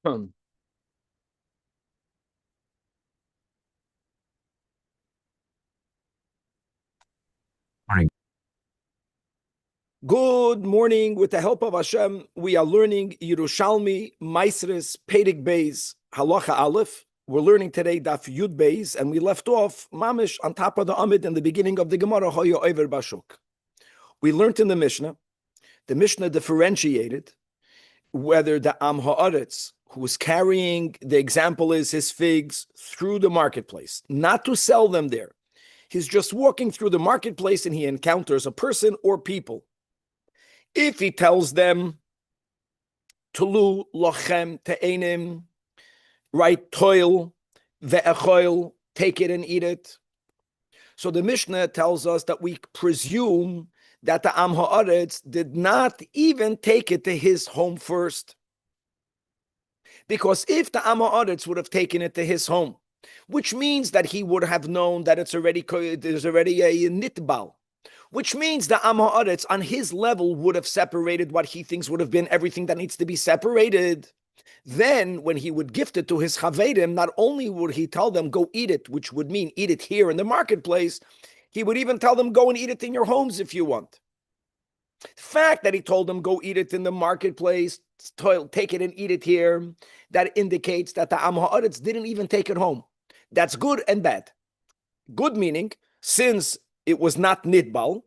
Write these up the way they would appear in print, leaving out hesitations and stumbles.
Hmm. Morning. Good morning. With the help of Hashem, we are learning Yerushalmi, Maisres, Pedig Beis, Halacha Aleph. We're learning today Daf Yud Beis, and we left off Mamish on top of the Amid in the beginning of the Gemara, Hoyo Oiver Bashuk. We learned in the Mishnah differentiated whether the Am Ha'aretz, who is carrying, the example is his figs, through the marketplace, not to sell them there. He's just walking through the marketplace and he encounters a person or people. If he tells them, Tulu lochem te'enim, right, toil, ve'echoil, take it and eat it. So the Mishnah tells us that we presume that the Am Ha'aretz did not even take it to his home first. Because if the Am Ha'aretz would have taken it to his home, which means that he would have known that there's already a nitbal, which means the Am Ha'aretz on his level would have separated what he thinks would have been everything that needs to be separated. Then when he would gift it to his chavedim, not only would he tell them, go eat it, which would mean eat it here in the marketplace, he would even tell them, go and eat it in your homes if you want. The fact that he told them, go eat it in the marketplace, take it and eat it here, that indicates that the Am Ha'aretz didn't even take it home. That's good and bad. Good meaning, since it was not nidbal,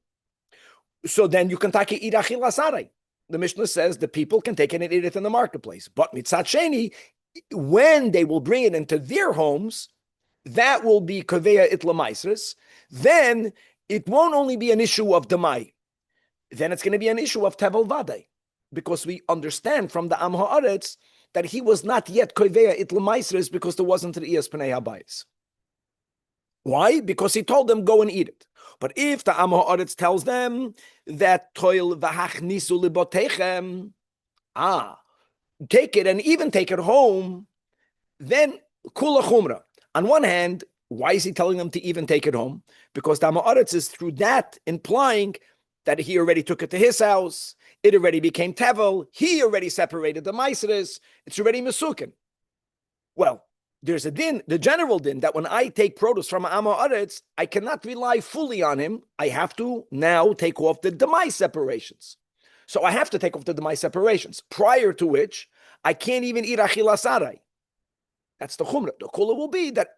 so then you can take it eat achilas aray. The Mishnah says the people can take it and eat it in the marketplace. But mitzat sheni, when they will bring it into their homes, that will be kaveya itla maisres. Then it won't only be an issue of demai. Then it's going to be an issue of tevel vaday, because we understand from the Am Ha'aretz that he was not yet kaveya itla maisres because there wasn't an iyas pnei habayis. Why? Because he told them, go and eat it. But if the Am Ha'aretz tells them that toil v'hachnisu libotechem, take it and even take it home, then kula chumra. On one hand, why is he telling them to even take it home? Because the Am Ha'aretz is through that implying that he already took it to his house, it already became tevel, he already separated the maisres, it's already mesukin. Well, there's a din, the general din, that when I take produce from Am Ha'aretz, I cannot rely fully on him. I have to now take off the demai separations. So I have to take off the demai separations, prior to which I can't even eat achilas aray. That's the chumrah. The kula will be that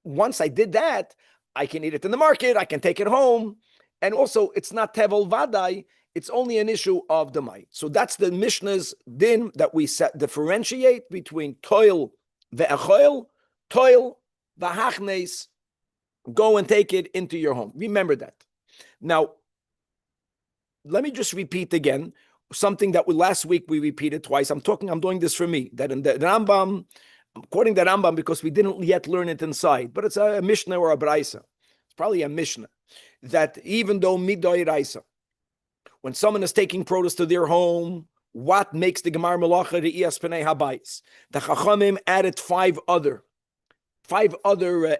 once I did that, I can eat it in the market, I can take it home, and also it's not tevel vaday, it's only an issue of demai. So that's the Mishnah's din that we differentiate between toil ve'echoil, toil, v'hachnes, go and take it into your home. Remember that. Now, let me just repeat again something that last week we repeated twice. I'm doing this for me, that in the Rambam, I'm quoting the Rambam because we didn't yet learn it inside, but it's a Mishnah or a Braisa. It's probably a Mishnah, that even though Midoy Raisa, when someone is taking produce to their home, what makes the Gemar Melacha the Iyas Pnei Habayis? The Chachamim added five other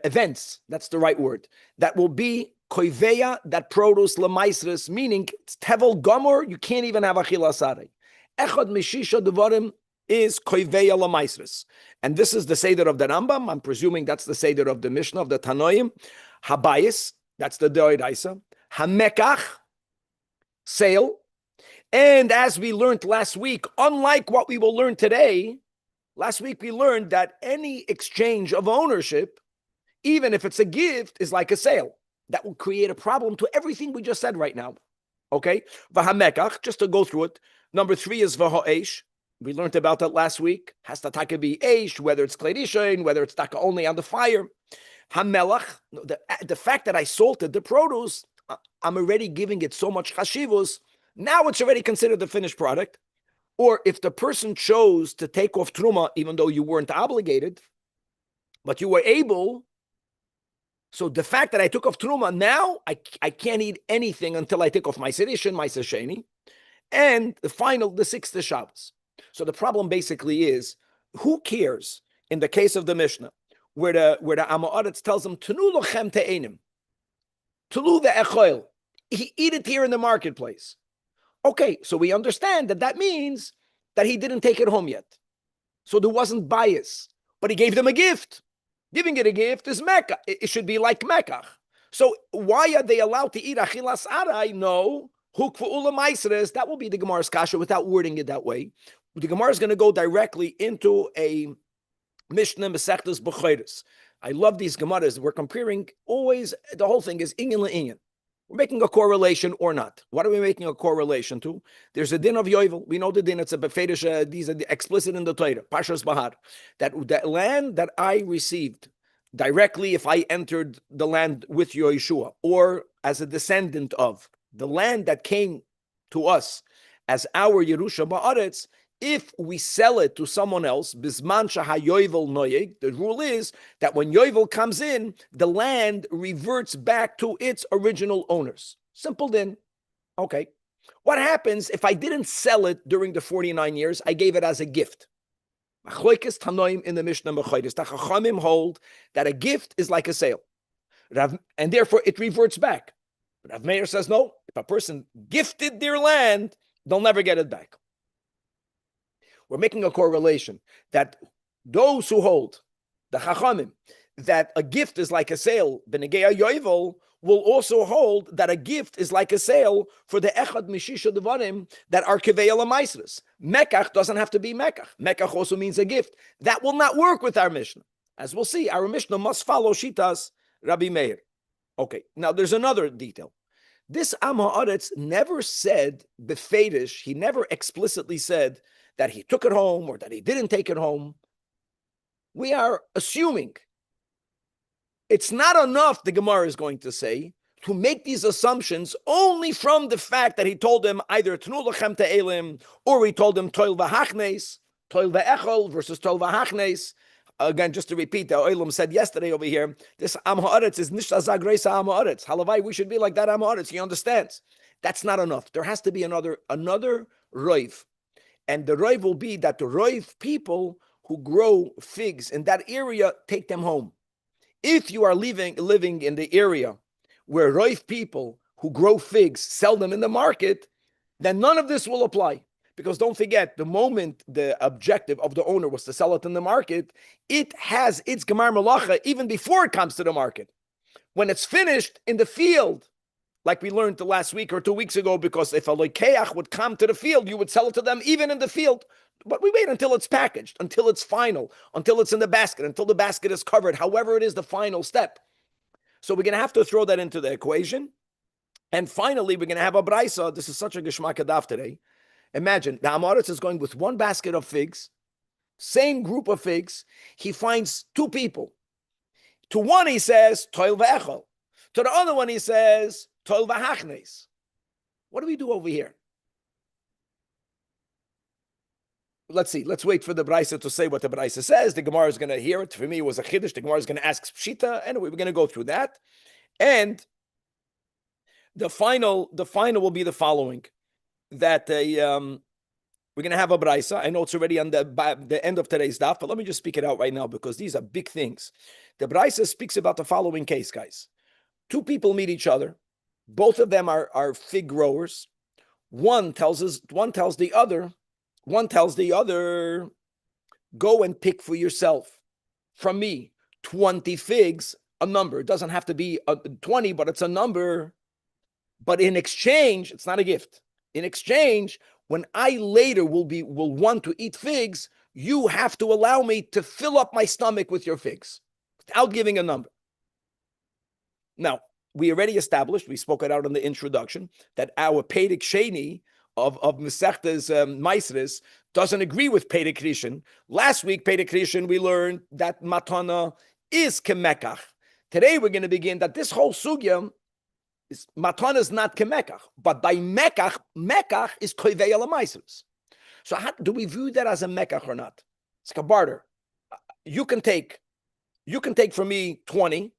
events, that's the right word, that will be koiveya, that produce lemaisres, meaning it's tevel gomor, you can't even have achilas arei. Echad mishisha devarim is koiveya lemaisres. And this is the Seder of the Rambam. I'm presuming that's the Seder of the Mishnah, of the Tanoim. Habayis, that's the Deoraisa. Hamekach, sale. And as we learned last week, unlike what we will learn today, last week we learned that any exchange of ownership, even if it's a gift, is like a sale. That will create a problem to everything we just said right now. Okay? V'hamekach, just to go through it. Number 3 is v'ha'esh. We learned about that last week. Has to taka be eish, whether it's kleirishain, whether it's taka only on the fire. Hamelach, the fact that I salted the produce, I'm already giving it so much chashivus. Now it's already considered the finished product. Or if the person chose to take off truma, even though you weren't obligated, but you were able, so the fact that I took off truma, now I can't eat anything until I take off my sedishin, my sesheni, and the 6th is Shabbos. So the problem basically is, who cares in the case of the Mishnah, where the Am Ha'aretz tells them, Tenu lochem te'enim, Tulu ve'echoil, he eat it here in the marketplace. Okay, so we understand that means that he didn't take it home yet. So there wasn't bias, but he gave them a gift. Giving it a gift is Mecca. It should be like Mecca. So why are they allowed to eat achilas aray? No. That will be the Gemara's kasha without wording it that way. The Gemara is going to go directly into a Mishnah Masechtas B'chayres. I love these Gemaras. We're comparing always, the whole thing is inyan le'inyan. We're making a correlation or not. What are we making a correlation to? There's a din of Yovel. We know the din. It's a befedish. These are explicit in the Torah. Pashas Bahar. That land that I received directly if I entered the land with Yeshua, or as a descendant of the land that came to us as our Yerusha Ba'aretz, if we sell it to someone else, bisman shahayovel noyeg, the rule is that when yovel comes in, the land reverts back to its original owners. Simple din. Okay. What happens if I didn't sell it during the 49 years? I gave it as a gift. Machlokes Tanoim in the Mishnah Mechoides. The Chachamim hold that a gift is like a sale, and therefore it reverts back. Rav Meir says no. If a person gifted their land, they'll never get it back. We're making a correlation that those who hold the Chachamim that a gift is like a sale, Benegei Yovel, will also hold that a gift is like a sale for the Echad Mishisha Devarim that are Kevei Lamaisras. Mekach doesn't have to be Mekach. Mekach also means a gift. That will not work with our Mishnah. As we'll see, our Mishnah must follow Shitas Rabbi Meir. Okay, now there's another detail. This Am Ha'aretz never said befedish, he never explicitly said that he took it home or that he didn't take it home. We are assuming. It's not enough, the Gemara is going to say, to make these assumptions only from the fact that he told them either Tnu Lachem Te'elim, or he told them Toil V'Hachnes, Toil V'Echol versus Toil V'Hachnes. Again, just to repeat, the Oilam said yesterday over here, this Am Ha'aretz is Nishta Zagreisa Am Ha'aretz. Halavai, we should be like that Am Ha'aretz. He understands. That's not enough. There has to be another Roiv. And the Roiv will be that the Roiv people who grow figs in that area, take them home. If you are living in the area where Roiv people who grow figs sell them in the market, then none of this will apply. Because don't forget, the moment the objective of the owner was to sell it in the market, it has its Gemar Malacha even before it comes to the market. When it's finished in the field, like we learned the last week or 2 weeks ago, because if a loikeach would come to the field, you would sell it to them even in the field. But we wait until it's packaged, until it's final, until it's in the basket, until the basket is covered, however it is the final step. So we're going to have to throw that into the equation. And finally, we're going to have a braisa. This is such a geshmak adaf today. Imagine, the Amoritz is going with one basket of figs, same group of figs. He finds two people. To one he says, Toil v'echol. To the other one he says, Toil v'hachnes. What do we do over here? Let's see. Let's wait for the Braisa to say what the Braisa says. The Gemara is going to hear it. For me, it was a chiddush. The Gemara is going to ask Pshita. Anyway, we're going to go through that. And the final will be the following. That we're going to have a Braisa. I know it's already on the end of today's daf, but let me just speak it out right now because these are big things. The Braisa speaks about the following case, guys. Two people meet each other. Both of them are fig growers. One tells the other, go and pick for yourself from me 20 figs, a number. It doesn't have to be 20, but it's a number. But in exchange, it's not a gift. In exchange, when I later will want to eat figs, you have to allow me to fill up my stomach with your figs without giving a number. Now, we already established, we spoke it out in the introduction, that our Pedic Sheni of Mesechtes Maisres doesn't agree with Pedic Rishon. Last week, Pedic Rishon, we learned that Matana is Kemekach. Today, we're going to begin that this whole sugya is Matana is not Kemekach, but by Mekach is Koivei Maisres. So how do we view that as a Mekach or not? It's like a barter. You can take from me 20,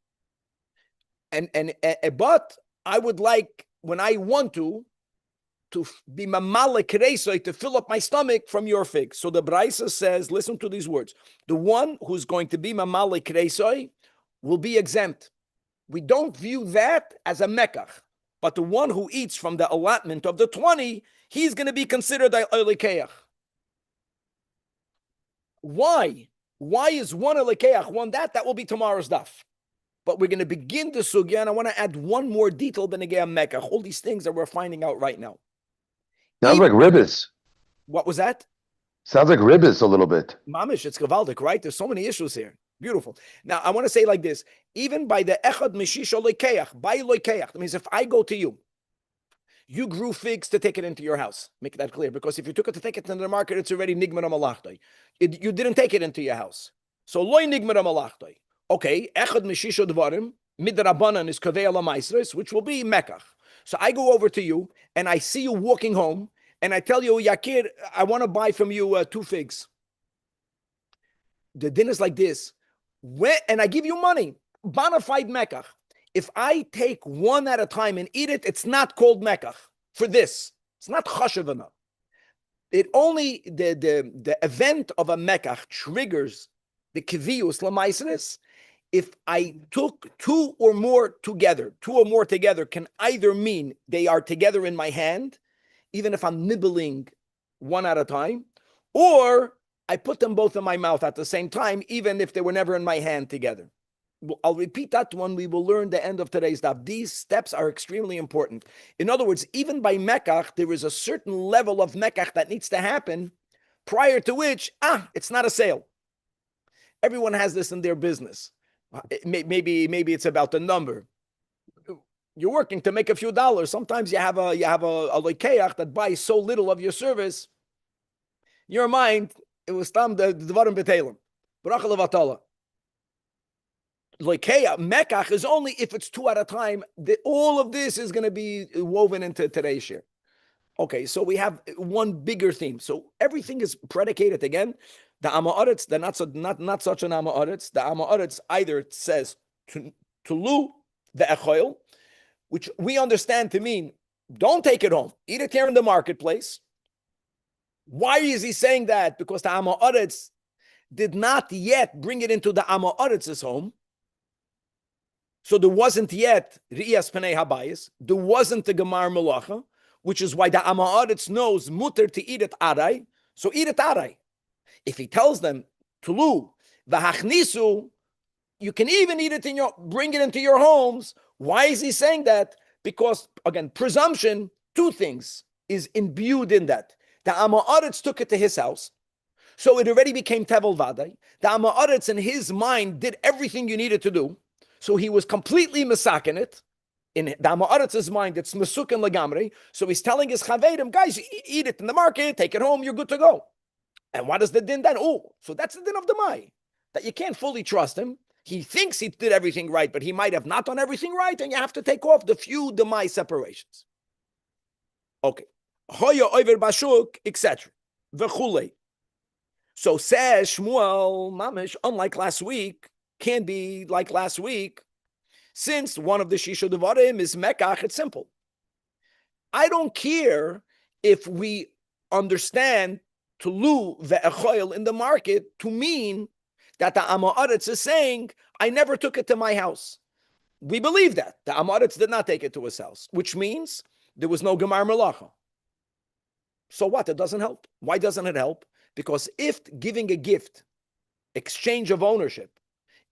but I would like, when I want to be mamale kreisoi, to fill up my stomach from your figs. So the Braisa says, listen to these words. The one who's going to be mamale kreisoi will be exempt. We don't view that as a mekach. But the one who eats from the allotment of the 20, he's going to be considered a oilikeach. Why? Why is one a lekeach, one that? That will be tomorrow's daf. But we're going to begin the sugya, and I want to add one more detail, Benegei Mekach, all these things that we're finding out right now. Sounds like ribbis. What was that? Sounds like ribbis a little bit. Mamish, it's gavaldik, right? There's so many issues here. Beautiful. Now, I want to say like this. Even by the echad mishisha lekeach, by lekeach, that means if I go to you, you grew figs to take it into your house. Make that clear. Because if you took it to take it into the market, it's already nigmar malachtai. You didn't take it into your house. So loy nigmar malachtai. Okay, echad mishisha dvarim, midrabanan is kavei ala maisres, which will be mekach. So I go over to you, and I see you walking home, and I tell you, Yakir, I want to buy from you 2 figs. The din is like this. And I give you money, bona fide mekach. If I take one at a time and eat it, it's not called mekach for this. It's not chashav enough. It only, the event of a mekach triggers the kiviyus lamaisres. If I took 2 or more together can either mean they are together in my hand, even if I'm nibbling one at a time, or I put them both in my mouth at the same time, even if they were never in my hand together. I'll repeat that one. We will learn the end of today's daf. These steps are extremely important. In other words, even by mekach, there is a certain level of mekach that needs to happen, prior to which, it's not a sale. Everyone has this in their business. Maybe it's about the number. You're working to make a few dollars. Sometimes you have a lekeach that buys so little of your service. In your mind, it was tam the dvarim betelim. Bracha levatala. Lekeach, mekach is only if it's 2 at a time. All of this is going to be woven into today's share. Okay, so we have one bigger theme. So everything is predicated again. The Amaretz, they're not such an Amaretz. The Amaretz either says to lu the echoil, which we understand to mean don't take it home, eat it here in the marketplace. Why is he saying that? Because the Amaretz did not yet bring it into the Amaretz's home. So there wasn't yet Riyas Penei Habayis. There wasn't the Gemar Melacha, which is why the Amaretz knows mutter to eat it arai. So eat it arai. If he tells them tulu v'hachnisu, you can even eat it bring it into your homes. Why is he saying that? Because again, presumption, 2 things is imbued in that. The Amaretz took it to his house, so it already became tevel vaday. The Amaretz in his mind did everything you needed to do, so he was completely misaken it. In the Amaretz's mind, it's mesukin legamri. So he's telling his chavedim, guys, eat it in the market, take it home, you're good to go. And what is the din then? So that's the din of the Mai, that you can't fully trust him. He thinks he did everything right, but he might have not done everything right, and you have to take off the few Demai separations. Okay. Hoya over bashuk, etc. V'chulei. So says Shmuel, mamish, unlike last week, can be like last week, since one of the Shisha Devarim is Mekach, it's simple. I don't care if we understand Tulu ve'echoil in the market to mean that the Amaretz is saying, I never took it to my house. We believe that. The Amaretz did not take it to his house, which means there was no Gemar Melacha. So what? It doesn't help. Why doesn't it help? Because if giving a gift, exchange of ownership,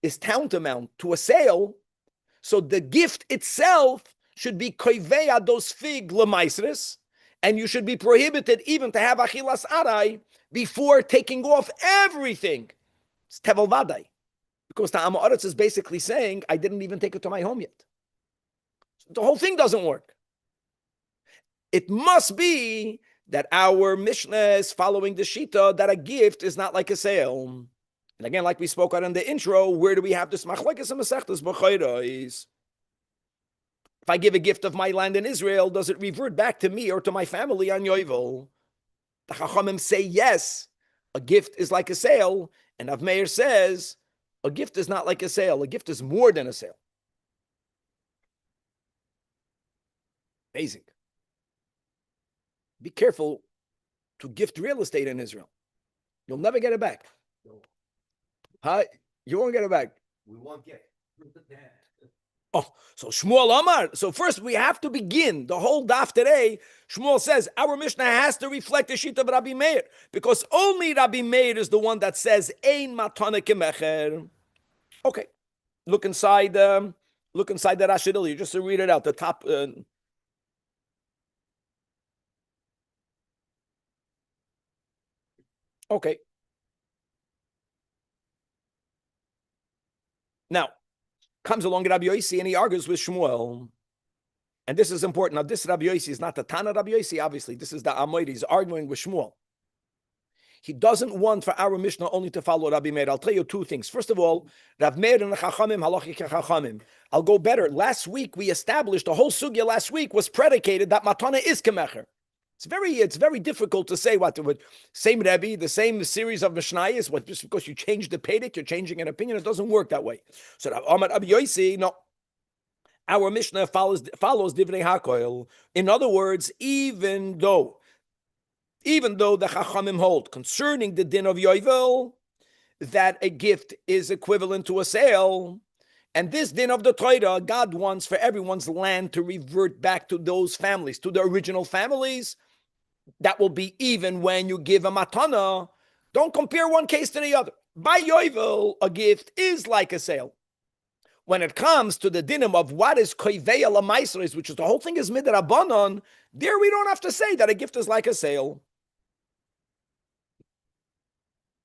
is tantamount to a sale, so the gift itself should be koiveya dos fig lemaisris, and you should be prohibited even to have achilas arai before taking off everything. It's tevel vadai. Because the Amaretz is basically saying, I didn't even take it to my home yet. The whole thing doesn't work. It must be that our Mishnah is following the Shita that a gift is not like a sale. And again, like we spoke out in the intro, where do we have this machlekes and masechtas b'chayros? If I give a gift of my land in Israel, does it revert back to me or to my family on Yovel? The Chachamim say yes, a gift is like a sale, and Avmeir says a gift is not like a sale. A gift is more than a sale. Amazing. Be careful to gift real estate in Israel. You'll never get it back. Huh? You won't get it back. We won't get. Oh, so Shmuel Amar. So first we have to begin the whole daf today. Shmuel says our Mishnah has to reflect the sheet of Rabbi Meir, because only Rabbi Meir is the one that says Ein matana kemecher. Okay, look inside the Rashidili, just to read it out. The top. Okay. Now comes along Rabbi Yossi and he argues with Shmuel. And this is important. Now, this Rabbi Yossi is not the Tana Rabbi Yossi, obviously. This is the Amoid. He's arguing with Shmuel. He doesn't want for our Mishnah only to follow Rabbi Meir. I'll tell you two things. First of all, Rav Meir and the Chachamim, halachic Chachamim. I'll go better. Last week, we established, the whole sugya last week was predicated that Matana is Kemecher. It's very difficult to say what same Rebbe, the same series of Mishnayos, what just because you change the Pedic, you're changing an opinion. It doesn't work that way. So Rabbi Yossi, no. Our Mishnah follows Divrei HaKoil. In other words, even though the Chachamim hold concerning the din of Yovel that a gift is equivalent to a sale, and this din of the Torah, God wants for everyone's land to revert back to those families, to the original families. That will be even when you give a matana. Don't compare one case to the other. By Yovel, a gift is like a sale. When it comes to the dinim of what is koiveya lamaisres, which is the whole thing is midrabanan, there we don't have to say that a gift is like a sale.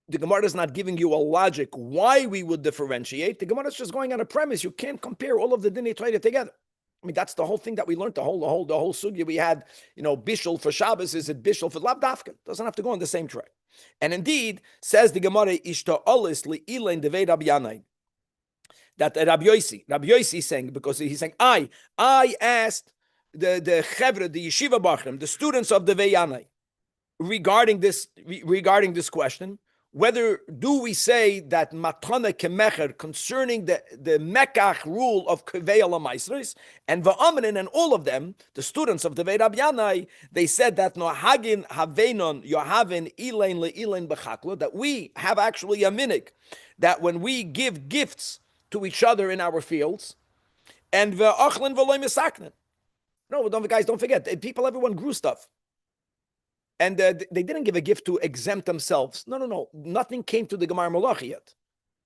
The Gemara is not giving you a logic why we would differentiate. The Gemara is just going on a premise. You can't compare all of the dinei Torah together. I mean, that's the whole thing that we learned. The whole sugya we had. Bishul for Shabbos, is it bishul for Lav Dafka? Doesn't have to go on the same track. And indeed, says the Gemara, Ishta Olis li Ilain devei Rabbi Yanai. That Rabbi Yossi is saying, because he's saying, I asked the Chevra, the Yeshiva Bachrim, the students of the Veyanai, regarding this question, whether do we say that Matana Kemecher concerning the Mekach rule of Kevei Alamaisris, and Va'amrin and all of them, the students of the Vei Rabbi Yanai, they said that Nohagin Havenon Yohavin Ilain Le'ilain Bechaklo, that we have actually a minig, that when we give gifts to each other in our fields, and ve'achlin v'loy misaknin. No, guys, don't forget, everyone grew stuff. And they didn't give a gift to exempt themselves. No. Nothing came to the Gemara Malachi yet.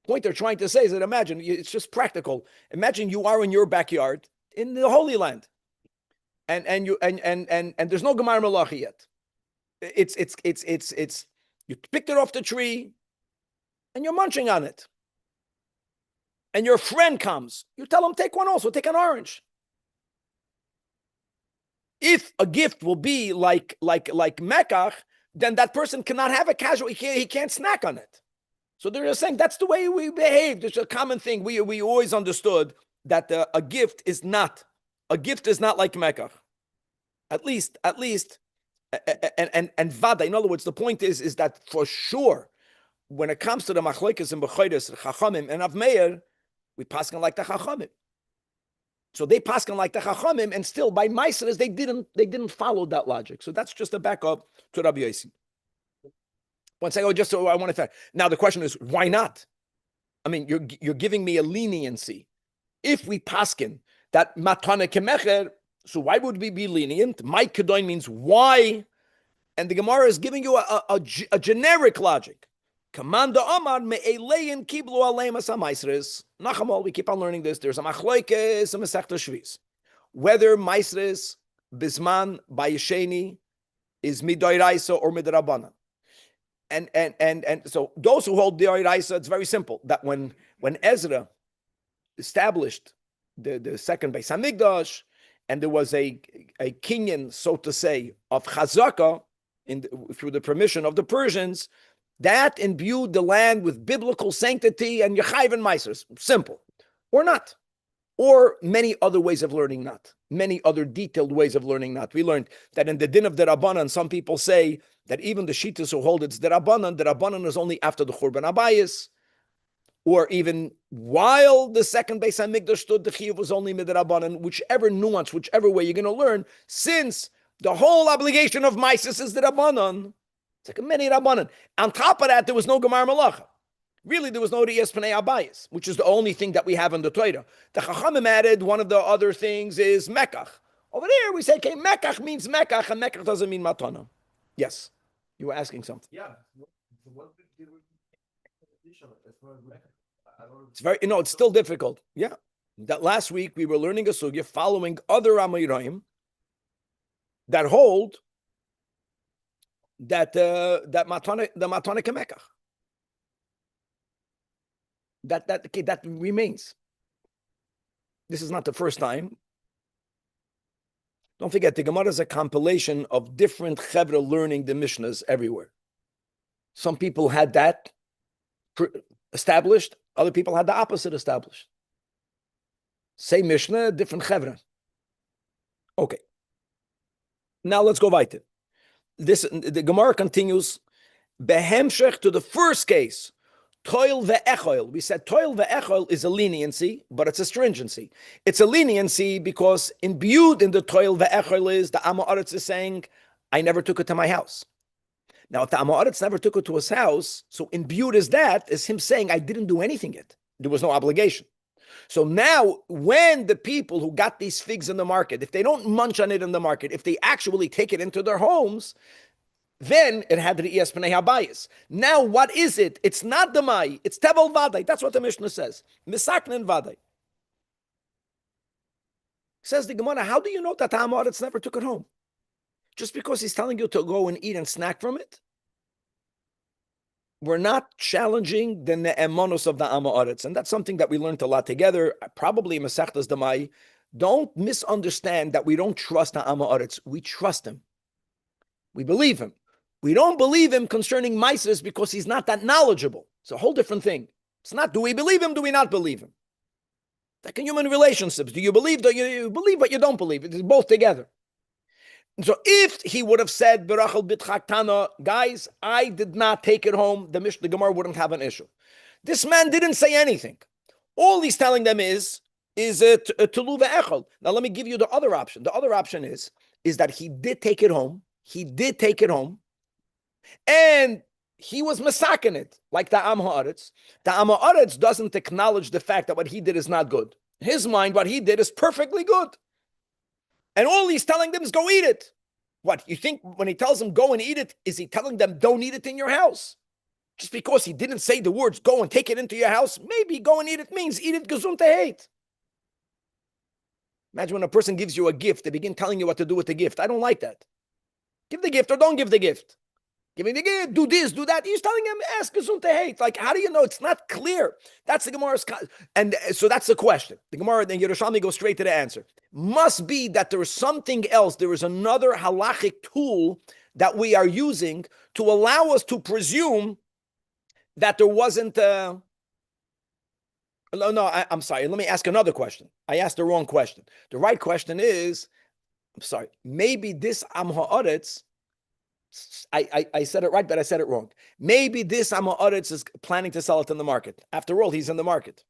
Point they're trying to say is that imagine, it's just practical. Imagine you are in your backyard in the Holy Land. And there's no Gemara Malachi yet. It's you picked it off the tree and you're munching on it. And your friend comes, you tell him, take one also, take an orange. If a gift will be like Mekach, then that person cannot have a casual, he can't snack on it. So they're just saying that's the way we behave. It's a common thing. We always understood that a gift is not like Mekach. At least, and Vada. In other words, the point is that for sure, when it comes to the Machlokes and Bechayres, Chachamim and Avmeir, we paskin like the Chachamim. So they paskin like the Chachamim, and still by Meiseres they didn't follow that logic. So that's just a backup to Rabbi Yossi. Once I go, just so I want to. Now the question is, why not? I mean, you're giving me a leniency. If we paskin that matana kemecher, so why would we be lenient? My kedoin means why, and the Gemara is giving you a generic logic. Kamanda Amar me'elein kiblu aleim asamaisres. Nachamal, we keep on learning this. There's a machlokes, a mesechta shvis. Whether maisres bisman bayisheni is midoiraisa or midrabana. And so those who hold midoiraisa, it's very simple. That when Ezra established the second Beis Hamikdash, and there was a kinyan, so to say, of chazaka through the permission of the Persians, that imbued the land with biblical sanctity and Yechayv and Meisers. Simple. Or not. Or many other ways of learning not. Many other detailed ways of learning not. We learned that in the din of the Rabbanan, some people say that even the Shitas who hold it's the Rabbanan is only after the Churban Abayis. Or even while the second Beis HaMikdash stood, the Chiyuv was only mid-Rabbanan. Whichever nuance, whichever way you're going to learn, since the whole obligation of Meises is the Rabbanan, it's like a mini Rabbanan. On top of that, there was no Gemar Malacha. Really, there was no Riyas Pnei Abayis, which is the only thing that we have in the Torah. The Chachamim added one of the other things is Mekach. Over there, we say, okay, Mekach means Mekach, and Mekach doesn't mean Matana. Yes, you were asking something. Yeah. It's very, it's still difficult. Yeah. That last week we were learning a sugya following other Amoraim that hold that that Matana Mekach. That remains. This is not the first time. Don't forget, the Gemara is a compilation of different chevra learning the Mishnahs everywhere. Some people had that established, other people had the opposite established. Same Mishnah, different chevra. Okay. Now let's go weiter. The Gemara continues, behemshech to the first case, toil ve'echoil. We said toil ve'echoil is a leniency, but it's a stringency. It's a leniency because imbued in the toil ve'echoil is the Amoritz is saying, I never took it to my house. Now, if the Amoritz never took it to his house, so imbued as that is him saying, I didn't do anything yet. There was no obligation. So now, when the people who got these figs in the market, if they don't munch on it in the market, if they actually take it into their homes, then it had the Riyas Pnei Habayis. Now, what is it? It's not the Mai. It's Tevel Vadai. That's what the Mishnah says. Misaknin Vadai. Says the Gemara, how do you know that the Amoritz never took it home? Just because he's telling you to go and eat and snack from it? We're not challenging the ne'emonos of the Amoritz. And that's something that we learned a lot together, probably in Masechtas Demai. Don't misunderstand that we don't trust the Amoritz. We trust him. We believe him. We don't believe him concerning Mises because he's not that knowledgeable. It's a whole different thing. It's not, do we believe him, do we not believe him? Like in human relationships, do you believe, but you don't believe? It's both together. And so if he would have said, Berachel Bitchak Tana, guys, I did not take it home, the Gemara wouldn't have an issue. This man didn't say anything. All he's telling them is Tulu ve'echol. Now let me give you the other option. The other option is that he did take it home. He did take it home. And he was masakin it, like the Am Haaretz. The Am Haaretz doesn't acknowledge the fact that what he did is not good. In his mind, what he did is perfectly good. And all he's telling them is go eat it. What, you think when he tells them go and eat it, is he telling them don't eat it in your house? Just because he didn't say the words go and take it into your house, maybe go and eat it means eat it gesundheit. Imagine when a person gives you a gift, they begin telling you what to do with the gift. I don't like that. Give the gift or don't give the gift. Give me the gift, do this, do that. He's telling him, ask gesundheit. Like, how do you know? It's not clear. That's the Gemara's, and so that's the question. The Gemara, then Yerushalmi goes straight to the answer. Must be that there is something else. There is another halachic tool that we are using to allow us to presume that there wasn't I'm sorry. Let me ask another question. I asked the wrong question. The right question is, I'm sorry, maybe this Am Haaretz, I said it right, but I said it wrong. Maybe this Am Haaretz is planning to sell it in the market. After all, he's in the market.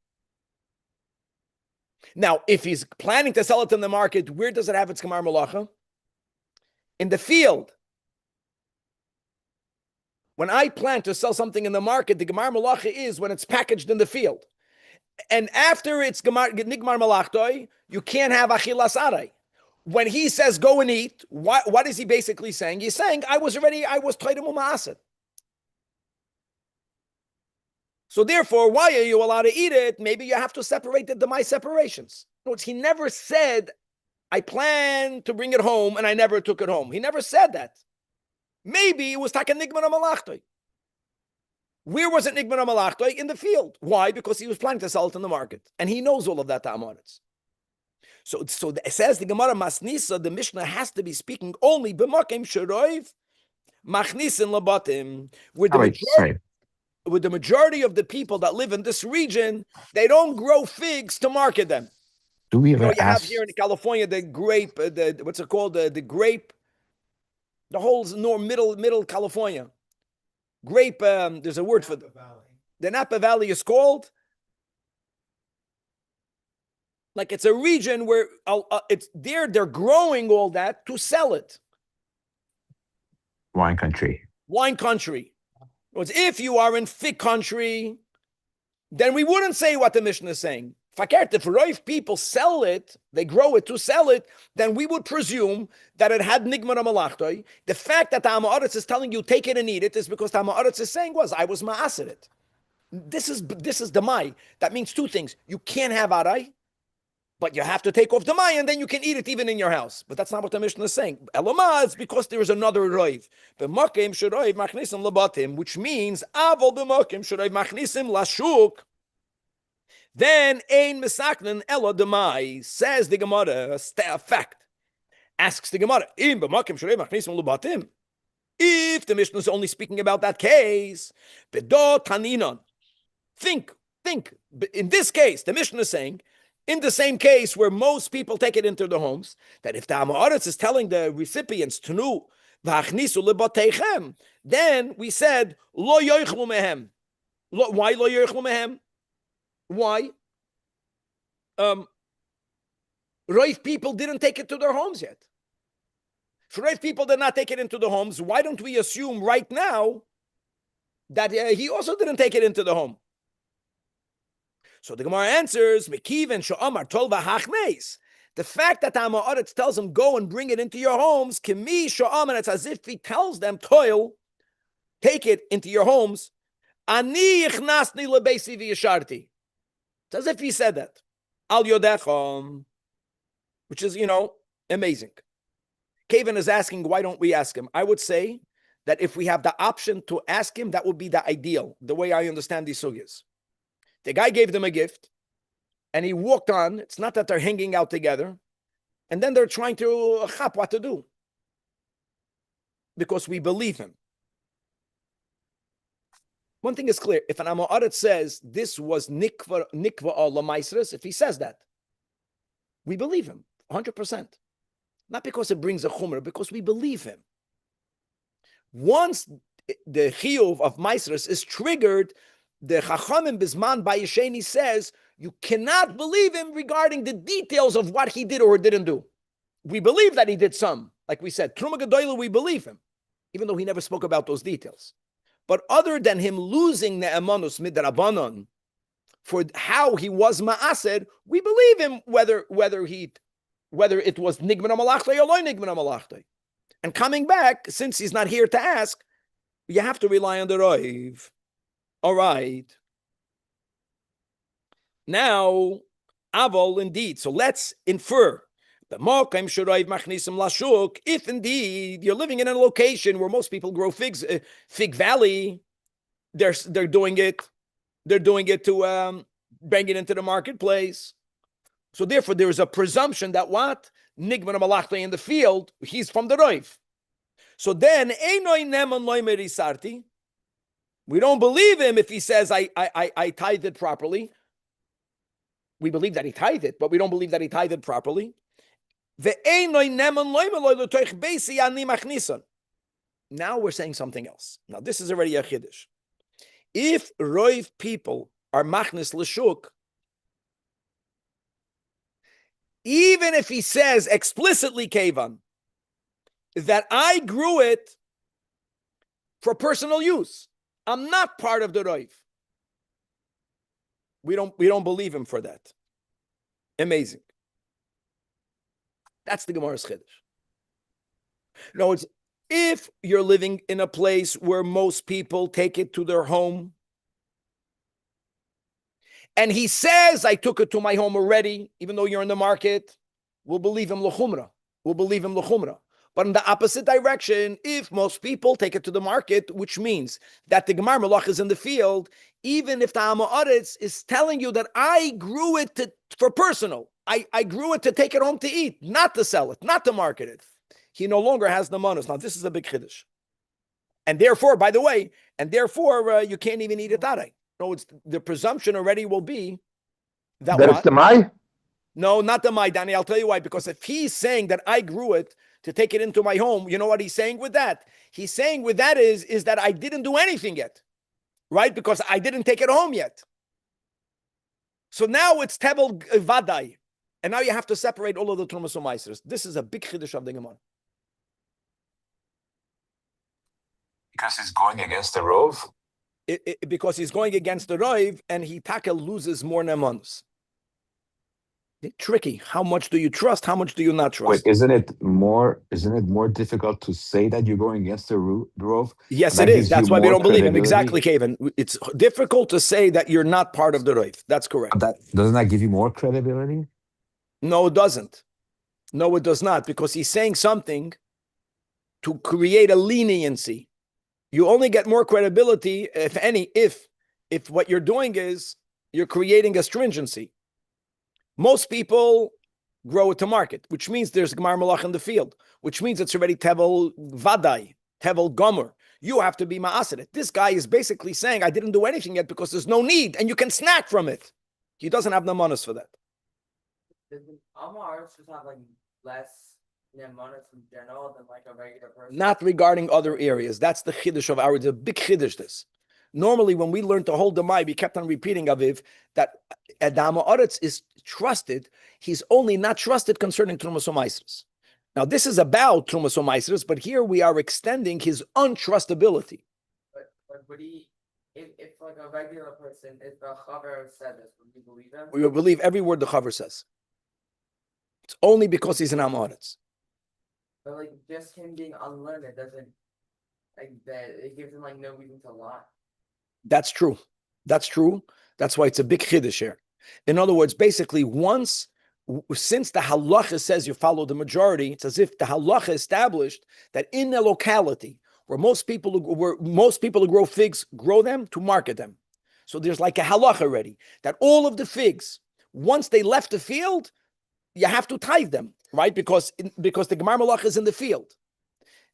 Now, if he's planning to sell it in the market, where does it have its Gemar Malacha? In the field. When I plan to sell something in the market, the Gemar Malacha is when it's packaged in the field. And after it's Nigmar Malachtoi, you can't have Achilas Aray. When he says go and eat, what is he basically saying? He's saying, I was Toidem Uma'aset. So therefore, why are you allowed to eat it? Maybe you have to separate the Demai separations. In other words, he never said, I plan to bring it home and I never took it home. He never said that. Maybe it was Taka Nigmar Malachtoi. Where was it Nigmar Malachtoi? In the field. Why? Because he was planning to sell it in the market. And he knows all of that, Amoritz. So it says the Gemara Masnisa, the Mishnah has to be speaking only b'makim sheroiv machnisin labatim. With the majority of the people that live in this region, they don't grow figs to market them. Do we ever have here in California the grape, what's it called? The grape, the whole middle California. Grape, there's a word for it. The Napa Valley is called. Like it's a region where it's there, they're growing all that to sell it. Wine country. Wine country. If you are in fig country, then we wouldn't say what the Mishnah is saying. Fakert, if Roif people sell it, they grow it to sell it, then we would presume that it had nigmar malachtoi. The fact that the Ha'aretz is telling you take it and eat it is because the Ha'aretz is saying I was ma'aser it. This is demai. That means two things. You can't have arai, but you have to take off demai, and then you can eat it even in your house. But that's not what the Mishnah is saying. Eloma, it's because there is another roiv. B'makim sh'roiv machnisim labatim, which means avol b'makim sh'roiv machnisim lashuk. Then ein misaknen elo demai, says the Gemara, a fact. Asks the Gemara, im b'makim sh'roiv machnisim labatim. If the Mishnah is only speaking about that case, bedo taninon. Think. In this case, the Mishnah is saying, in the same case where most people take it into their homes, that if the Ha'aretz is telling the recipients tnu v'achnisu lebatechem, then we said lo yoichlu mehem. Why lo yoichlu mehem? Why? Roif people didn't take it to their homes yet. If Roif people did not take it into the homes, why don't we assume right now that he also didn't take it into the home? So the Gemara answers, Mekiven she'amar tol v'hachneis. The fact that the Ha'aretz tells them, go and bring it into your homes, kimi she'amar, it's as if he tells them, toil, take it into your homes, ani ichnasni lebeisi v'yasharti. It's as if he said that. Al yodechom, which is, amazing. Kavan is asking, why don't we ask him? I would say that if we have the option to ask him, that would be the ideal, the way I understand these sugyas. The guy gave them a gift, and he walked on. It's not that they're hanging out together, and then they're trying to chap what to do, because we believe him. One thing is clear: if an Ha'aretz says this was nikva lamaisres, if he says that, we believe him 100%. Not because it brings a chumrah, because we believe him. Once the chiyuv of maisres is triggered, the Chachamim Bisman Bayesheni says you cannot believe him regarding the details of what he did or didn't do. We believe that he did some, like we said, Truma Gedoyla, we believe him, even though he never spoke about those details. But other than him losing Ne'emanus Midrabanon for how he was ma'ased, we believe him whether it was Nigman Malachtai or Loy Nigman Malachtai. And coming back, since he's not here to ask, you have to rely on the Roiv. All right. Now, Avol indeed. So let's infer. If indeed you're living in a location where most people grow figs, Fig Valley, they're doing it. They're doing it to bring it into the marketplace. So therefore, there is a presumption that what? Nigman Malachta in the field, he's from the Roif. So then, Einoi Neman Loy Merisarti. We don't believe him if he says, I tithed it properly. We believe that he tithed it, but we don't believe that he tithed it properly. Now we're saying something else. Now this is already a chiddush. If roiv people are machnis l'shuk, even if he says explicitly, Kevan, that I grew it for personal use, I'm not part of the roiv. We don't believe him for that. Amazing. That's the Gemara's chiddush. No, it's if you're living in a place where most people take it to their home, and he says, I took it to my home already, even though you're in the market, we'll believe him l'chumra. We'll believe him l'chumra. But in the opposite direction, if most people take it to the market, which means that the Gemar Melach is in the field, even if the Ha'aretz is telling you that I grew it for personal, I grew it to take it home to eat, not to sell it, not to market it. He no longer has the manus. Now, this is a big chiddush. And therefore, by the way, you can't even eat it that. No, it's the presumption already will be that it's the Mai? No, not the Mai, Danny. I'll tell you why. Because if he's saying that I grew it to take it into my home, you know what he's saying with that? He's saying with that is that I didn't do anything yet, right? Because I didn't take it home yet. So now it's Tebel Vadai. And now you have to separate all of the Trumas and Maasros. This is a big chiddush of the Gemara. Because it's going against the Rov? because he's going against the Roiv, and he taka loses more nemanus. Tricky. How much do you trust? How much do you not trust? Wait, isn't it more difficult to say that you're going against the Rove? Yes, That it is. gives you That's why we more don't believe him. credibility? Exactly, Kevin. It's difficult to say that you're not part of the Roiv. That's correct. That doesn't that give you more credibility? No, it doesn't. No, it does not, because he's saying something to create a leniency. You only get more credibility, if any, if what you're doing is you're creating a stringency. Most people grow it to market, which means there's Gemar Malach in the field, which means it's already Tevel Vadai, Tevel Gomer. You have to be Ma'asid. This guy is basically saying, I didn't do anything yet because there's no need, and you can snack from it. He doesn't have the manas for that. Does Amar just have like less manas in general than like a regular person? Not regarding other areas. That's the chiddush of ours. It's a big chiddush. This. Normally, when we learned to hold the mai, we kept on repeating Aviv that Adam Aretz is trusted. He's only not trusted concerning Trumas U'Maisros. Now, this is about Trumas U'Maisros, but here we are extending his untrustability. But would he, if like a regular person, if the Chaver said this, would you believe him? We will believe every word the Chaver says. It's only because he's an Am Aretz. But like just him being unlearned doesn't like that. It gives him like no reason to lie. That's true. That's true. That's why it's a big chiddush here. In other words, basically, since the halacha says you follow the majority, it's as if the halacha established that in the locality where most people who grow figs grow them to market them. So there's like a halacha already that all of the figs, once they left the field, you have to tithe them, right? Because the Gemar Malach is in the field.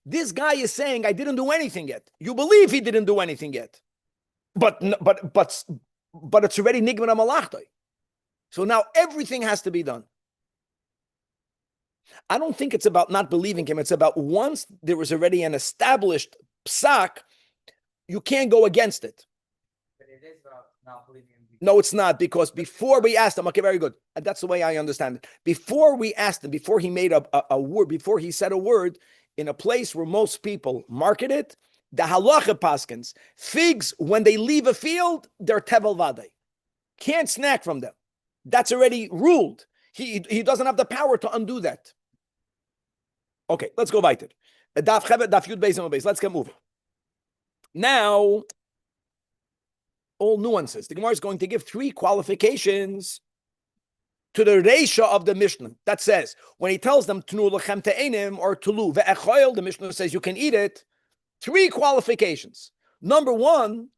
This guy is saying, I didn't do anything yet. You believe he didn't do anything yet. But it's already nigman malachtai. So now everything has to be done. I don't think it's about not believing him. It's about once there was already an established psak, you can't go against it. But it is about not believing him. No, it's not, because before we asked him, okay, very good. That's the way I understand it. Before we asked him, before he made a word, before he said a word in a place where most people market it, the halacha paskins, figs, when they leave a field, they're tevel vadai. Can't snack from them. That's already ruled. He doesn't have the power to undo that. Okay, let's go weiter. Daf Yud Beis Amud Beis. Let's get moving. Now, all nuances. The Gemara is going to give 3 qualifications to the Reisha of the Mishnah. That says, when he tells them, Tnu lechem te'enim, or Tulu ve'echoil, the Mishnah says you can eat it. 3 qualifications. Number one,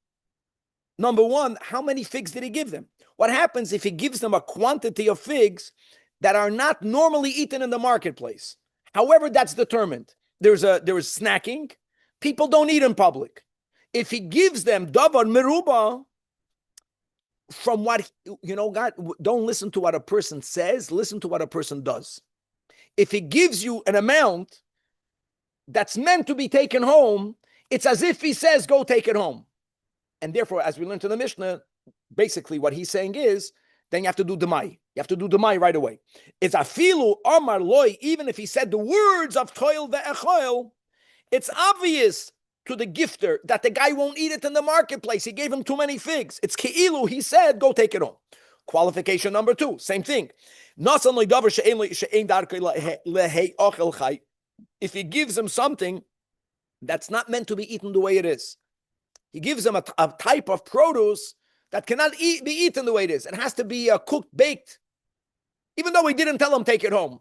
how many figs did he give them? What happens if he gives them a quantity of figs that are not normally eaten in the marketplace? However, that's determined. There is snacking. People don't eat in public. If he gives them davar meruba, from what, God, don't listen to what a person says, listen to what a person does. If he gives you an amount that's meant to be taken home, it's as if he says, go take it home. And therefore, as we learned in the Mishnah, basically what he's saying is, then you have to do demai. You have to do demai right away. It's afilu amar loy, even if he said the words of toil ve'echoil, it's obvious to the gifter that the guy won't eat it in the marketplace. He gave him too many figs. It's keilu, he said, go take it home. Qualification number 2, same thing. If he gives him something that's not meant to be eaten the way it is, he gives them a type of produce that cannot be eaten the way it is. It has to be cooked, baked. Even though he didn't tell them take it home,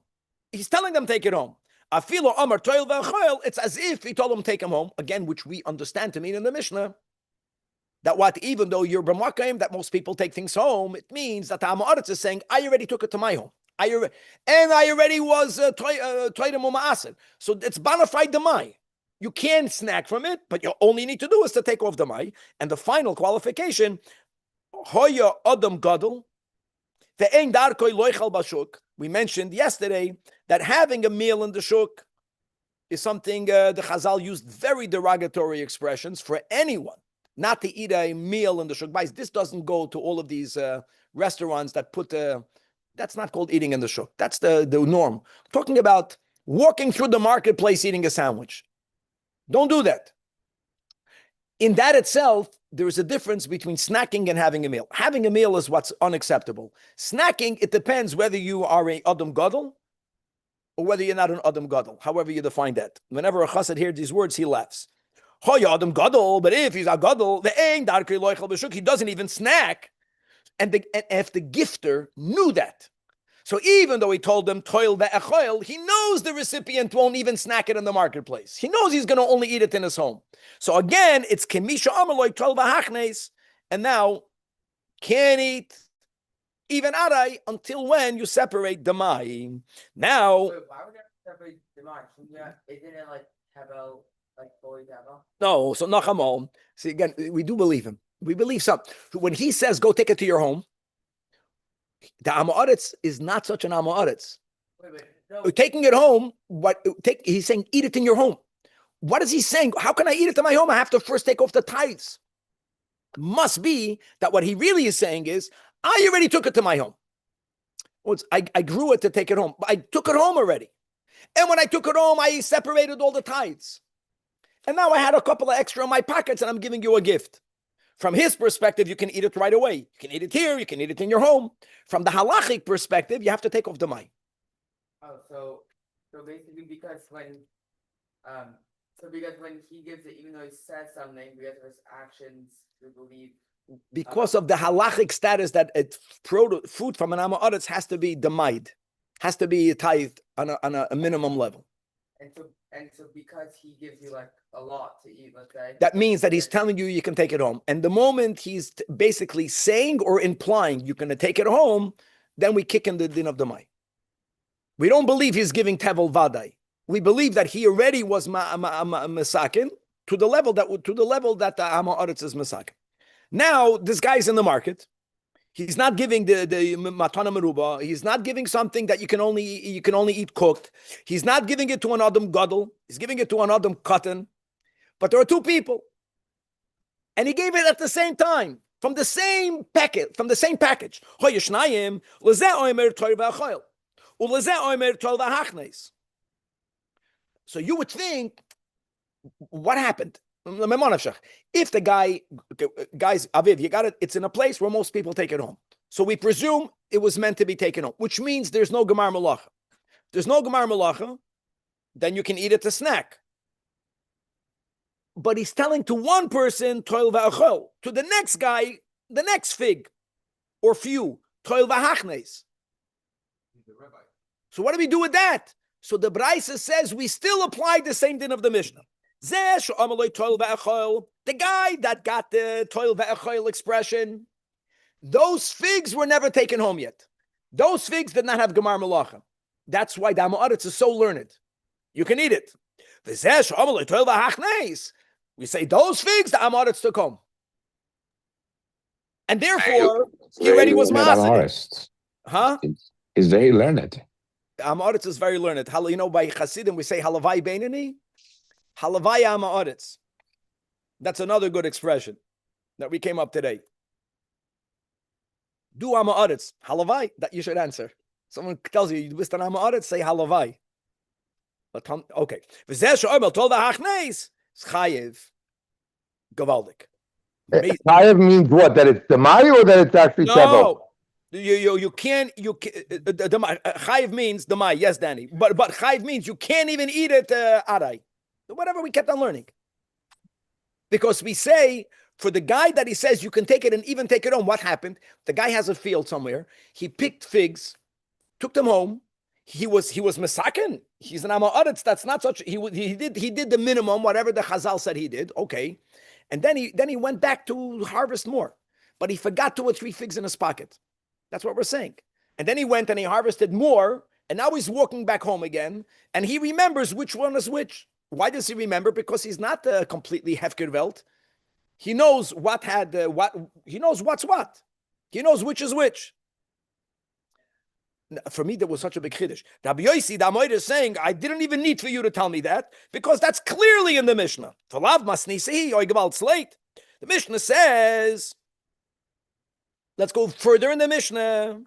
he's telling them take it home. It's as if he told them take him home, again, which we understand to mean in the Mishnah, that what, even though you're b'makayim, that most people take things home, it means that the Ha'aretz is saying, I already took it to my home. I already was toidem u'ma'aser. So it's bona fide demai. You can snack from it, but you only need to do is to take off the mai. And the final qualification, hoya adam gadol, ve'ein darkoi loichal bashuk. We mentioned yesterday that having a meal in the shuk is something the Chazal used very derogatory expressions for anyone, not to eat a meal in the shuk. This doesn't go to all of these restaurants that put that's not called eating in the shuk. That's the norm. I'm talking about walking through the marketplace eating a sandwich. Don't do that. In that itself, there is a difference between snacking and having a meal. Having a meal is what's unacceptable. Snacking, it depends whether you are a Adam Gadol or whether you're not an Adam Gadol, however you define that. Whenever a chassid hears these words, he laughs. Hoy Adam Gadol, but if he's a Gadol, he doesn't even snack. And if the gifter knew that, so even though he told them toil ve'echoil, he knows the recipient won't even snack it in the marketplace. He knows he's going to only eat it in his home. So again, it's kemisha amaloi toil v'hachnes, and now can't eat even arai until when you separate the mai. Now, Wait, why would that separate the mind? Isn't it like Hevel, like fully Hevel? no, so Nachamol. See again, we do believe him. We believe something. When he says, "Go take it to your home," the Amoritz is not such an Amoritz. Wait, no. Taking it home, he's saying, eat it in your home. What is he saying? How can I eat it in my home? I have to first take off the tithes. Must be that what he really is saying is, I already took it to my home. I grew it to take it home. I took it home already. And when I took it home, I separated all the tithes. And now I had a couple of extra in my pockets and I'm giving you a gift. From his perspective, you can eat it right away. You can eat it here, you can eat it in your home. From the halachic perspective, you have to take off the mai. Oh, so basically because when he gives it, even though he says something, because of his actions, we believe. Because of the halachic status that food from an Amoritz has to be demaid, has to be tithed on a minimum level. And so because he gives you like a lot to eat, let's say. That means that he's telling you you can take it home. And the moment he's basically saying or implying you're going to take it home, then we kick in the din of the mai. We don't believe he's giving tevel vadai. We believe that he already was masakin to the level that the Amoritz is masakin. Now this guy's in the market. He's not giving the matana meruba. He's not giving something that you can only eat cooked. He's not giving it to an adam gadol. He's giving it to an adam katan. But there are two people, and he gave it at the same time from the same packet, from the same package. So you would think, what happened? If the guys, Aviv, you got it, it's in a place where most people take it home. So we presume it was meant to be taken home, which means there's no Gemar Malacha. There's no Gemar Malacha, then you can eat it to snack. But he's telling to one person, toil va'achol, to the next guy, the next fig, or few, toil va'hachnes. So what do we do with that? So the Braisa says we still apply the same din of the Mishnah. The guy that got the toil ve'echoil expression, those figs were never taken home yet. Those figs did not have Gemar Malacha. That's why the Amoritz is so learned. You can eat it. We say those figs the Amoritz took home. And therefore, he already was Ma'aseh. Huh? He's very learned. The Amoritz is very learned. You know, by Chasidim, we say Halavai Beinani. Halavai Amoritz. That's another good expression that we came up today. Do Amoritz. Halavai, that you should answer. Someone tells you missed an Amoritz, say Halavai. Okay. Chayev. Gavaldik. Chayev means what? That it's the mai or that it's actually tevel? No. You can't. Chayev means the mai. Yes, Danny. But chayev means you can't even eat it arai. Whatever we kept on learning. Because we say, for the guy that he says you can take it and even take it home, what happened? The guy has a field somewhere. He picked figs, took them home. He was mesaken. He's an Amoritz. That's not such. He did the minimum, whatever the Chazal said he did. Okay, and then he went back to harvest more, but he forgot 2 or 3 figs in his pocket. That's what we're saying. And then he went and he harvested more, and now he's walking back home again, and he remembers which one is which. Why does he remember? Because he's not completely hefkervelt. He knows what had what. He knows what's what. He knows which is which. For me, that was such a big chiddush. Rabbi Yossi, the Amoid is saying, I didn't even need for you to tell me that, because that's clearly in the Mishnah. The Mishnah says, let's go further in the Mishnah.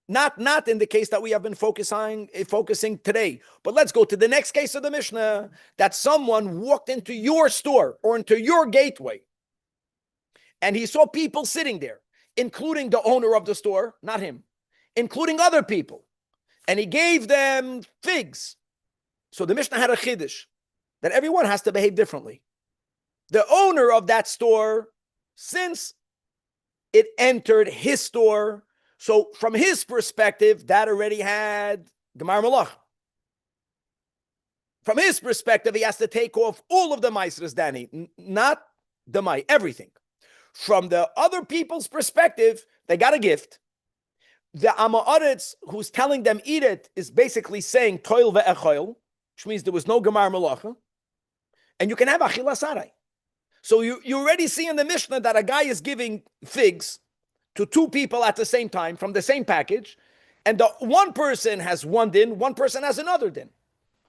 Not in the case that we have been focusing today, but let's go to the next case of the Mishnah, that someone walked into your store or into your gateway and he saw people sitting there, including the owner of the store, not him, including other people, and he gave them figs. So the Mishnah had a chiddush that everyone has to behave differently. The owner of that store, since it entered his store, so from his perspective, that already had Gemar Malach. From his perspective, he has to take off all of the Maisras Dani, not the Mai, everything. From the other people's perspective, they got a gift. The Ama'aretz who's telling them eat it is basically saying toil ve'echoil, which means there was no Gemar Malacha, and you can have Achila Sarai. So you already see in the Mishnah that a guy is giving figs to two people at the same time from the same package, and the one person has one din, one person has another din.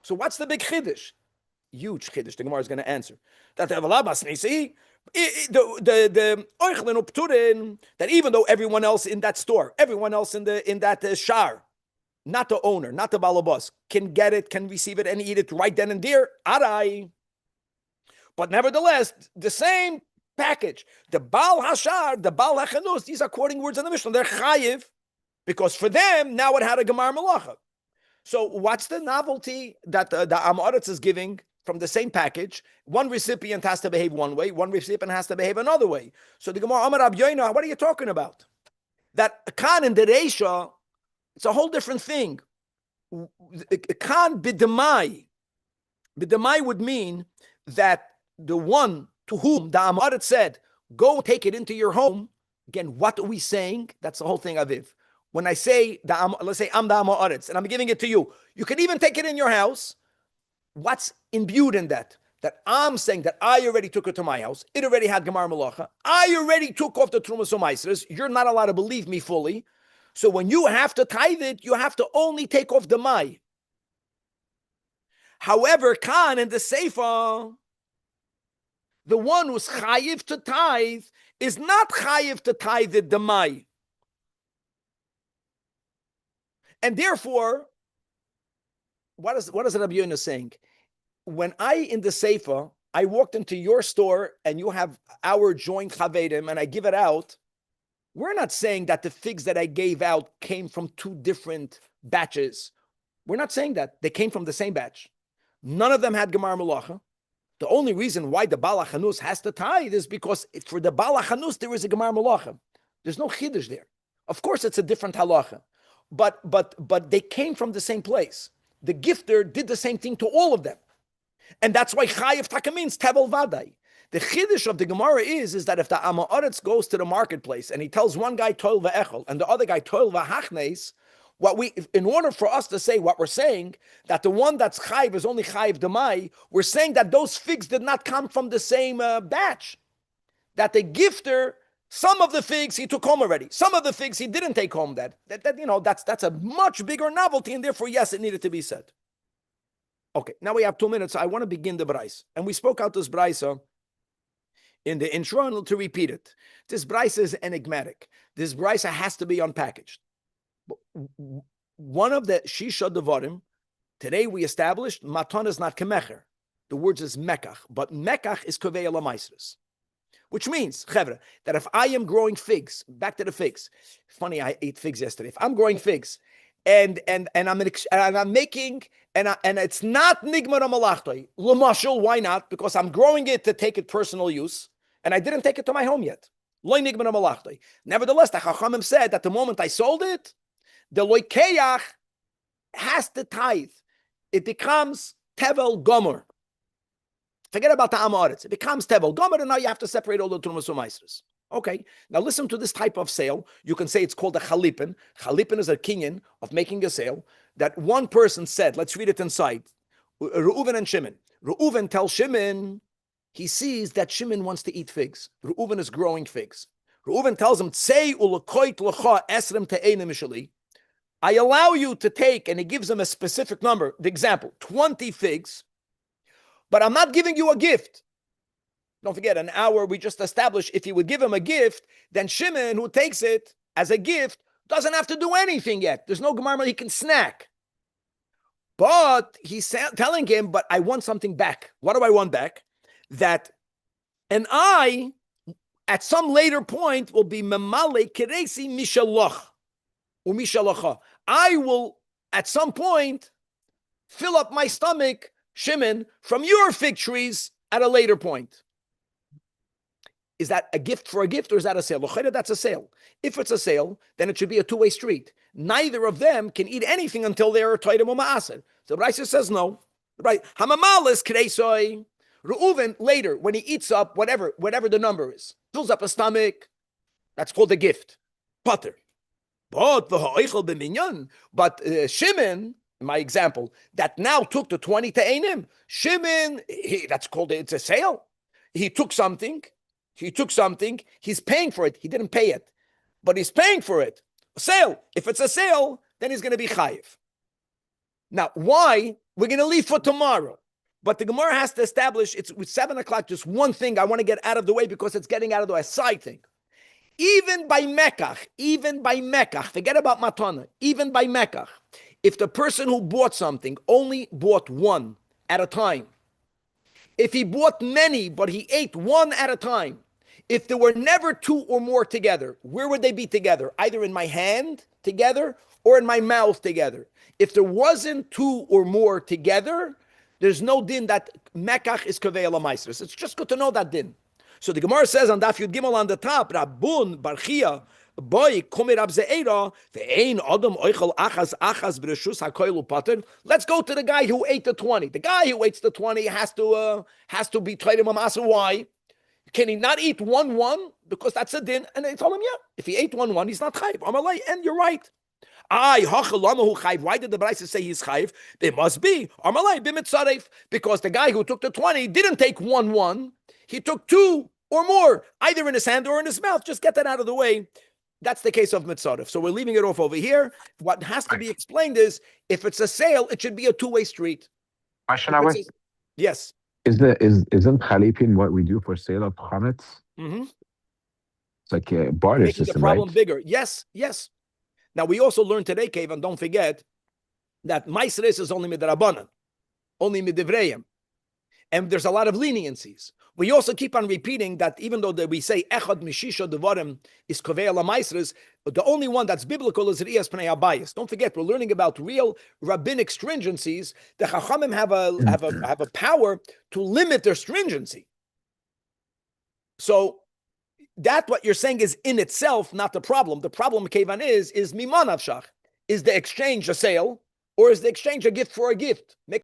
So what's the big chiddush? Huge chiddush. The Gemara is going to answer that the oichlin upturin, that even though everyone else in that store, everyone else in that shar, not the owner, not the balabas, can get it, can receive it, and eat it right then and there. Arai. But nevertheless, the same package, the Baal Hashar, the Baal Hachanus, these are quoting words in the Mishnah. They're chayiv, because for them, now it had a Gemar Malacha. So what's the novelty that the Amoritz is giving from the same package? One recipient has to behave one way, one recipient has to behave another way. So the Gemara, Amar Rabbi Yoina, what are you talking about? That Khan and the Reisha, it's a whole different thing. Khan bidamai. Bidamai would mean that the one to whom the Amaret said, go take it into your home. Again, what are we saying? That's the whole thing, Aviv. When I say, let's say I'm the Amaretz and I'm giving it to you, you can even take it in your house. What's imbued in that? That I'm saying that I already took it to my house. It already had Gemar Malacha. I already took off the Trumas Umaisres. You're not allowed to believe me fully. So when you have to tithe it, you have to only take off the Mai. However, Khan and the Seifa, the one who's chayiv to tithe is not chayiv to tithe the demai. And therefore, what is Rabbi Yonah saying? When in the Seifa, I walked into your store and you have our joint chavedim and I give it out, we're not saying that the figs that I gave out came from two different batches. We're not saying that. They came from the same batch. None of them had Gemar Malacha. The only reason why the Baal HaChanus has to tithe is because for the Baal HaChanus there is a Gemar Malacha. There's no chiddush there. Of course, it's a different halacha, but they came from the same place. The gifter did the same thing to all of them, and that's why Chayiv Taka means Tevel Vadai. The chiddush of the Gemara is that if the Amaretz goes to the marketplace and he tells one guy Toil Va'echel and the other guy Toil Va'hachnes, in order for us to say what we're saying, that the one that's chayiv is only chayiv demai, we're saying that those figs did not come from the same batch. That the gifter, some of the figs he took home already, some of the figs he didn't take home. That's a much bigger novelty, and therefore, yes, it needed to be said. Okay, now we have 2 minutes. I want to begin the Braisa, and we spoke out this Braisa in the intro, and to repeat it. This Braisa is enigmatic. This Braisa has to be unpackaged. One of the Shisha Devarim, today we established, Matan is not Kemecher. The words is Mekach, but Mekach is Koveya Lamaisris. Which means, Chevra, that if I am growing figs, back to the figs. Funny, I ate figs yesterday. If I'm growing figs, and I'm making, and it's not Nigmar Malachtoi, Lamashal, why not? Because I'm growing it to take it personal use, and I didn't take it to my home yet. Lo Nigmar Malachtoi. Nevertheless, the Chachamim said that the moment I sold it, the loikeach has to tithe. It becomes tevel gomer. Forget about the Amoritz. It becomes tevel gomer, and now you have to separate all the Trumas Umaisres. Okay, now listen to this type of sale. You can say it's called a chalipin. Chalipin is a kinyan of making a sale that one person said, let's read it inside. Reuven and Shimon. Reuven tells Shimon, he sees that Shimon wants to eat figs. Reuven is growing figs. Reuven tells him, Tzei ulekoit lecha esrem te'enim mishali. I allow you to take, and he gives them a specific number, the example, 20 figs, but I'm not giving you a gift. Don't forget, an hour we just established, if you would give him a gift, then Shimon, who takes it as a gift, doesn't have to do anything yet. There's no Gemara, he can snack. But he's telling him, but I want something back. What do I want back? And I at some later point will be memale keresi mishalach or mishalacha. I will at some point fill up my stomach, Shimon, from your fig trees at a later point. Is that a gift for a gift or is that a sale? That's a sale. If it's a sale, then it should be a two-way street. Neither of them can eat anything until they are toidim or ma'aser. So Raisa says no. Right? Hamamalis kreisoi. Reuven later, when he eats up whatever the number is, fills up a stomach, that's called a gift. Potter. But Shimon, in my example, that now took the 20 to Einim. Shimon, that's called it's a sale. He took something, he's paying for it. He didn't pay it, but he's paying for it. A sale. If it's a sale, then he's going to be chayiv. Now, why? We're going to leave for tomorrow. But the Gemara has to establish, it's with 7 o'clock, just one thing I want to get out of the way because it's getting out of the way, a side thing. Even by Mekach, forget about Matana, even by Mekach, if the person who bought something only bought one at a time, if he bought many, but he ate one at a time, if there were never two or more together, where would they be together? Either in my hand together or in my mouth together. If there wasn't two or more together, there's no din that Mekach is Kaveh Lamaisris. It's just good to know that din. So the Gemara says on Daf Yud Gimel on the top, Rabbun Barchia boy Kumir Abzeira ve'ein Adam Oichel Achas B'Reshus HaKoilu Pater. Let's go to the guy who ate the 20. The guy who eats the 20 has to be Treidim Amasa. Why? Can he not eat one? Because that's a din. And they told him, yeah, if he ate one, he's not chayiv. Amalei, and you're right. Why did the Brisa say he's chayiv? They must be Amalei b'mitzaref, because the guy who took the 20 didn't take one. He took two or more, either in his hand or in his mouth. Just get that out of the way. That's the case of mitzaref. So we're leaving it off over here. What has to be explained is, if it's a sale, it should be a two-way street. Yes. Isn't chalipin what we do for sale of chametz? Mm-hmm. It's like a barter Making system, the problem right? bigger. Yes. Now we also learned today, Kevan, don't forget that Maisres is only midrabanan, only midivreim, and there's a lot of leniencies. We also keep on repeating that even though we say echad mishisha devarim is kovei ala Maisres, the only one that's biblical is Riyas Pnei Abayis. Don't forget, we're learning about real rabbinic stringencies. The Chachamim have a power to limit their stringency. So that what you're saying is in itself not the problem. The problem, Kevan, is miman avshach. Is the exchange a sale or is the exchange a gift for a gift?